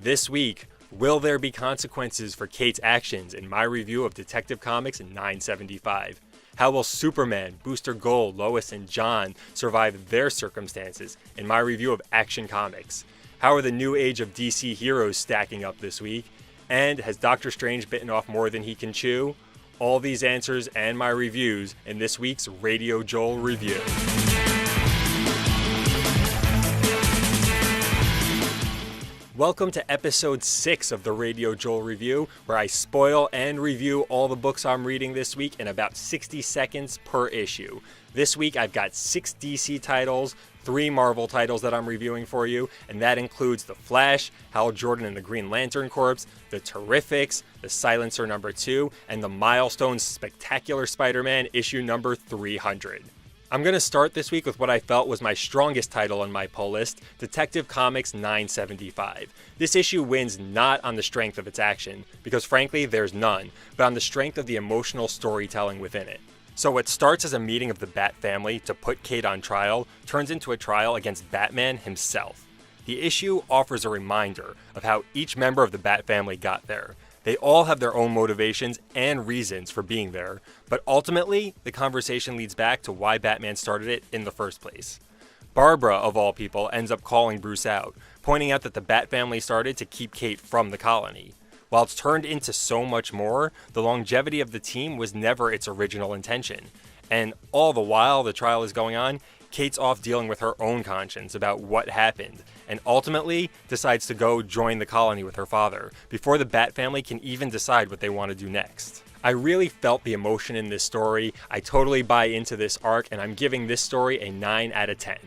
This week, will there be consequences for Kate's actions in my review of Detective Comics 975? How will Superman, Booster Gold, Lois, and John survive their circumstances in my review of Action Comics? How are the new age of DC heroes stacking up this week? And has Doctor Strange bitten off more than he can chew? All these answers and my reviews in this week's RadioJoel Review. Welcome to episode 6 of the RadioJoel Review, where I spoil and review all the books I'm reading this week in about 60 seconds per issue. This week I've got 6 DC titles, 3 Marvel titles that I'm reviewing for you, and that includes The Flash, Hal Jordan and the Green Lantern Corps, The Terrifics, The Silencer number 2, and the milestone Spectacular Spider-Man issue number 300. I'm going to start this week with what I felt was my strongest title on my pull list, Detective Comics 975. This issue wins not on the strength of its action, because frankly there's none, but on the strength of the emotional storytelling within it. So what starts as a meeting of the Bat family to put Kate on trial turns into a trial against Batman himself. The issue offers a reminder of how each member of the Bat family got there. They all have their own motivations and reasons for being there, but ultimately, the conversation leads back to why Batman started it in the first place. Barbara, of all people, ends up calling Bruce out, pointing out that the Bat family started to keep Kate from the colony. While it's turned into so much more, the longevity of the team was never its original intention. And all the while the trial is going on, Kate's off dealing with her own conscience about what happened, and ultimately decides to go join the colony with her father, before the Bat family can even decide what they want to do next. I really felt the emotion in this story, I totally buy into this arc, and I'm giving this story a 9 out of 10.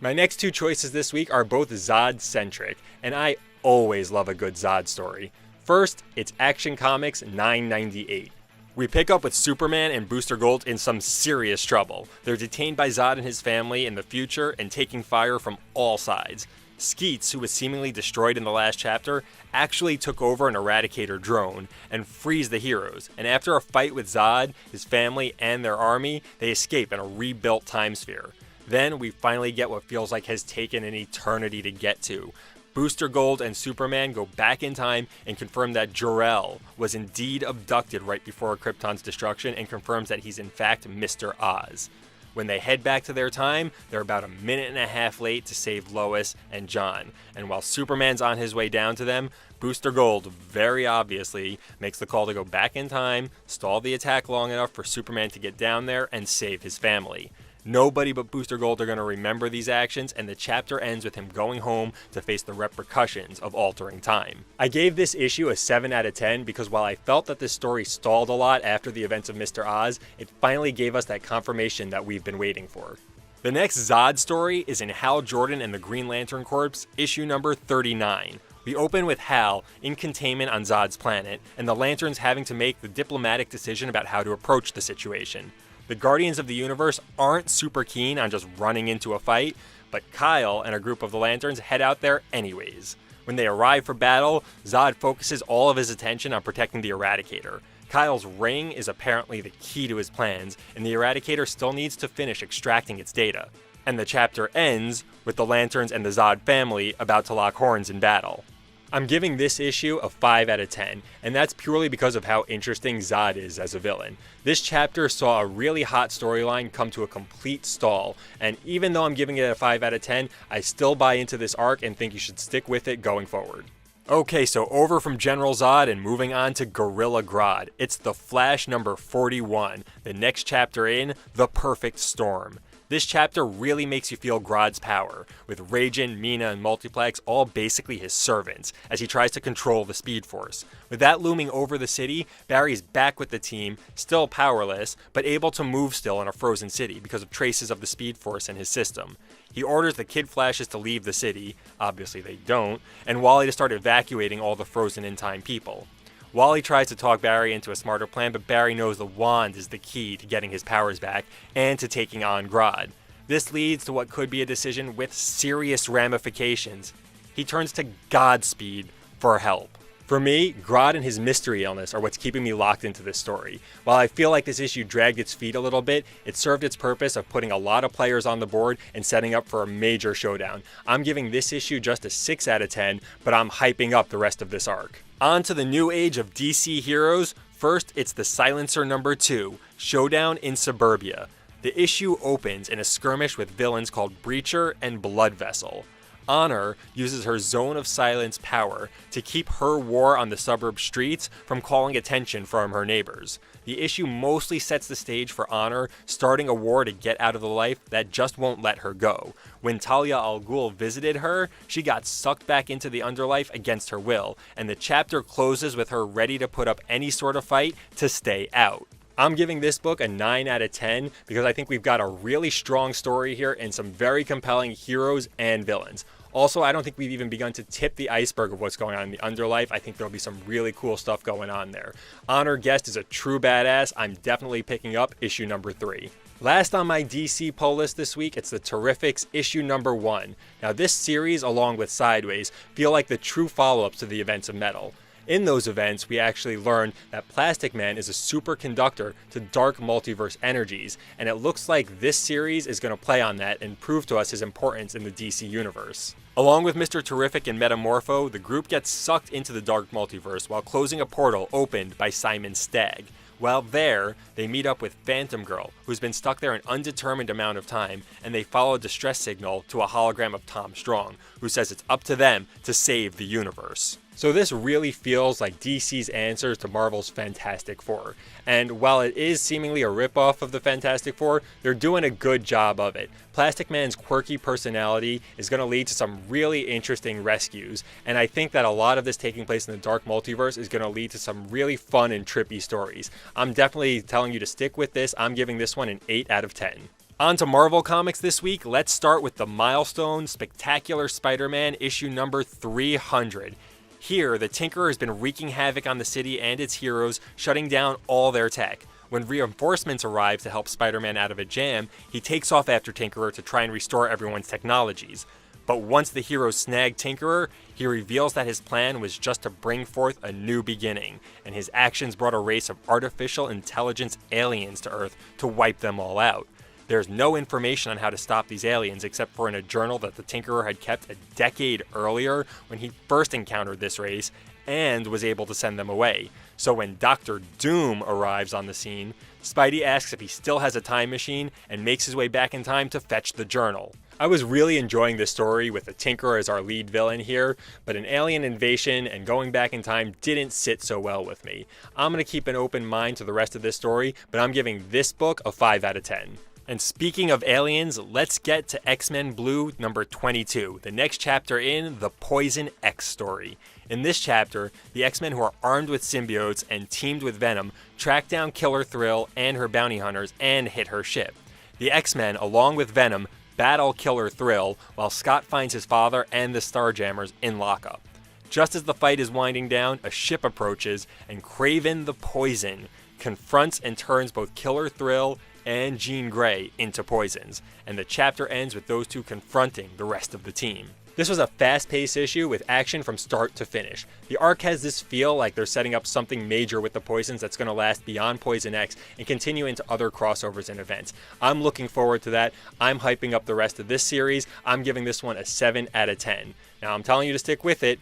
My next 2 choices this week are both Zod-centric, and I always love a good Zod story. First, it's Action Comics 998. We pick up with Superman and Booster Gold in some serious trouble. They're detained by Zod and his family in the future and taking fire from all sides. Skeets, who was seemingly destroyed in the last chapter, actually took over an Eradicator drone and frees the heroes, and after a fight with Zod, his family, and their army, they escape in a rebuilt time sphere. Then we finally get what feels like has taken an eternity to get to. Booster Gold and Superman go back in time and confirm that Jor-El was indeed abducted right before Krypton's destruction, and confirms that he's in fact Mr. Oz. When they head back to their time, they're about a minute and a half late to save Lois and John, and while Superman's on his way down to them, Booster Gold very obviously makes the call to go back in time, stall the attack long enough for Superman to get down there and save his family. Nobody but Booster Gold are going to remember these actions, and the chapter ends with him going home to face the repercussions of altering time. I gave this issue a 7 out of 10 because while I felt that this story stalled a lot after the events of Mr. Oz, it finally gave us that confirmation that we've been waiting for. The next Zod story is in Hal Jordan and the Green Lantern Corps, issue number 39. We open with Hal in containment on Zod's planet, and the Lanterns having to make the diplomatic decision about how to approach the situation. The Guardians of the Universe aren't super keen on just running into a fight, but Kyle and a group of the Lanterns head out there anyways. When they arrive for battle, Zod focuses all of his attention on protecting the Eradicator. Kyle's ring is apparently the key to his plans, and the Eradicator still needs to finish extracting its data. And the chapter ends with the Lanterns and the Zod family about to lock horns in battle. I'm giving this issue a 5 out of 10, and that's purely because of how interesting Zod is as a villain. This chapter saw a really hot storyline come to a complete stall, and even though I'm giving it a 5 out of 10, I still buy into this arc and think you should stick with it going forward. Okay, so over from General Zod and moving on to Gorilla Grodd. It's The Flash number 41, the next chapter in The Perfect Storm. This chapter really makes you feel Grodd's power, with Ragin, Mina, and Multiplex all basically his servants, as he tries to control the Speed Force. With that looming over the city, Barry's back with the team, still powerless, but able to move still in a frozen city because of traces of the Speed Force in his system. He orders the Kid Flashes to leave the city, obviously they don't, and Wally to start evacuating all the frozen in time people. Wally tries to talk Barry into a smarter plan, but Barry knows the wand is the key to getting his powers back and to taking on Grodd. This leads to what could be a decision with serious ramifications. He turns to Godspeed for help. For me, Grodd and his mystery illness are what's keeping me locked into this story. While I feel like this issue dragged its feet a little bit, it served its purpose of putting a lot of players on the board and setting up for a major showdown. I'm giving this issue just a 6 out of 10, but I'm hyping up the rest of this arc. On to the new age of DC heroes. First, it's the Silencer number 2, Showdown in Suburbia. The issue opens in a skirmish with villains called Breacher and Blood Vessel. Honor uses her Zone of Silence power to keep her war on the suburb streets from calling attention from her neighbors. The issue mostly sets the stage for Honor starting a war to get out of the life that just won't let her go. When Talia al Ghul visited her, she got sucked back into the underlife against her will, and the chapter closes with her ready to put up any sort of fight to stay out. I'm giving this book a 9 out of 10 because I think we've got a really strong story here and some very compelling heroes and villains. Also, I don't think we've even begun to tip the iceberg of what's going on in the underlife. I think there'll be some really cool stuff going on there. Honor Guest is a true badass. I'm definitely picking up issue number 3. Last on my DC pull list this week, it's the Terrifics issue number 1. Now this series, along with Sideways, feel like the true follow-ups to the events of Metal. In those events, we actually learn that Plastic Man is a superconductor to dark multiverse energies, and it looks like this series is going to play on that and prove to us his importance in the DC universe. Along with Mr. Terrific and Metamorpho, the group gets sucked into the dark multiverse while closing a portal opened by Simon Stagg. While there, they meet up with Phantom Girl, who's been stuck there an undetermined amount of time, and they follow a distress signal to a hologram of Tom Strong, who says it's up to them to save the universe. So this really feels like DC's answers to Marvel's Fantastic Four. And while it is seemingly a ripoff of the Fantastic Four, they're doing a good job of it. Plastic Man's quirky personality is going to lead to some really interesting rescues, and I think that a lot of this taking place in the Dark Multiverse is going to lead to some really fun and trippy stories. I'm definitely telling you to stick with this. I'm giving this one an 8 out of 10. On to Marvel Comics this week. Let's start with the Milestone Spectacular Spider-Man issue number 300. Here, the Tinkerer has been wreaking havoc on the city and its heroes, shutting down all their tech. When reinforcements arrive to help Spider-Man out of a jam, he takes off after Tinkerer to try and restore everyone's technologies. But once the heroes snag Tinkerer, he reveals that his plan was just to bring forth a new beginning, and his actions brought a race of artificial intelligence aliens to Earth to wipe them all out. There's no information on how to stop these aliens except for in a journal that the Tinkerer had kept a decade earlier when he first encountered this race and was able to send them away. So when Dr. Doom arrives on the scene, Spidey asks if he still has a time machine and makes his way back in time to fetch the journal. I was really enjoying this story with the Tinkerer as our lead villain here, but an alien invasion and going back in time didn't sit so well with me. I'm going to keep an open mind to the rest of this story, but I'm giving this book a 5 out of 10. And speaking of aliens, let's get to X-Men Blue number 22, the next chapter in the Poison X story. In this chapter, the X-Men who are armed with symbiotes and teamed with Venom track down Killer Thrill and her bounty hunters and hit her ship. The X-Men, along with Venom, battle Killer Thrill while Scott finds his father and the Starjammers in lockup. Just as the fight is winding down, a ship approaches and Kraven the Poison confronts and turns both Killer Thrill and Jean Grey into poisons, and the chapter ends with those two confronting the rest of the team. This was a fast-paced issue with action from start to finish. The arc has this feel like they're setting up something major with the poisons that's going to last beyond Poison X and continue into other crossovers and events. I'm looking forward to that. I'm hyping up the rest of this series. I'm giving this one a 7 out of 10. Now I'm telling you to stick with it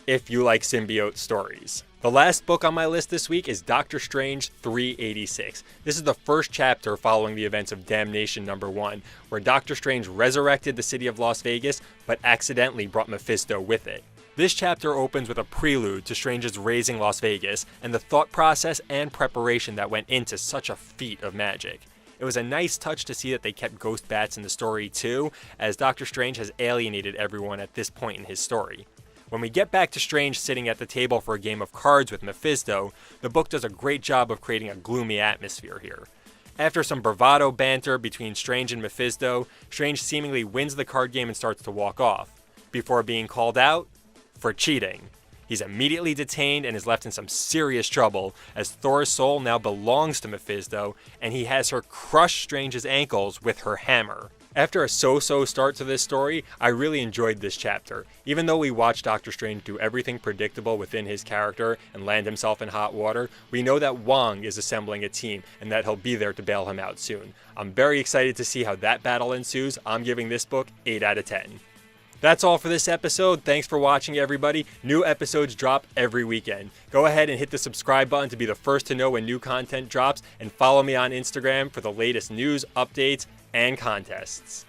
if you like symbiote stories. The last book on my list this week is Doctor Strange 386. This is the first chapter following the events of Damnation number 1, where Doctor Strange resurrected the city of Las Vegas, but accidentally brought Mephisto with it. This chapter opens with a prelude to Strange's raising Las Vegas, and the thought process and preparation that went into such a feat of magic. It was a nice touch to see that they kept ghost bats in the story too, as Doctor Strange has alienated everyone at this point in his story. When we get back to Strange sitting at the table for a game of cards with Mephisto, the book does a great job of creating a gloomy atmosphere here. After some bravado banter between Strange and Mephisto, Strange seemingly wins the card game and starts to walk off, before being called out for cheating. He's immediately detained and is left in some serious trouble, as Thor's soul now belongs to Mephisto, and he has her crush Strange's ankles with her hammer. After a so-so start to this story, I really enjoyed this chapter. Even though we watch Doctor Strange do everything predictable within his character and land himself in hot water, we know that Wong is assembling a team and that he'll be there to bail him out soon. I'm very excited to see how that battle ensues. I'm giving this book 8 out of 10. That's all for this episode. Thanks for watching, everybody. New episodes drop every weekend. Go ahead and hit the subscribe button to be the first to know when new content drops, and follow me on Instagram for the latest news, updates, and contests.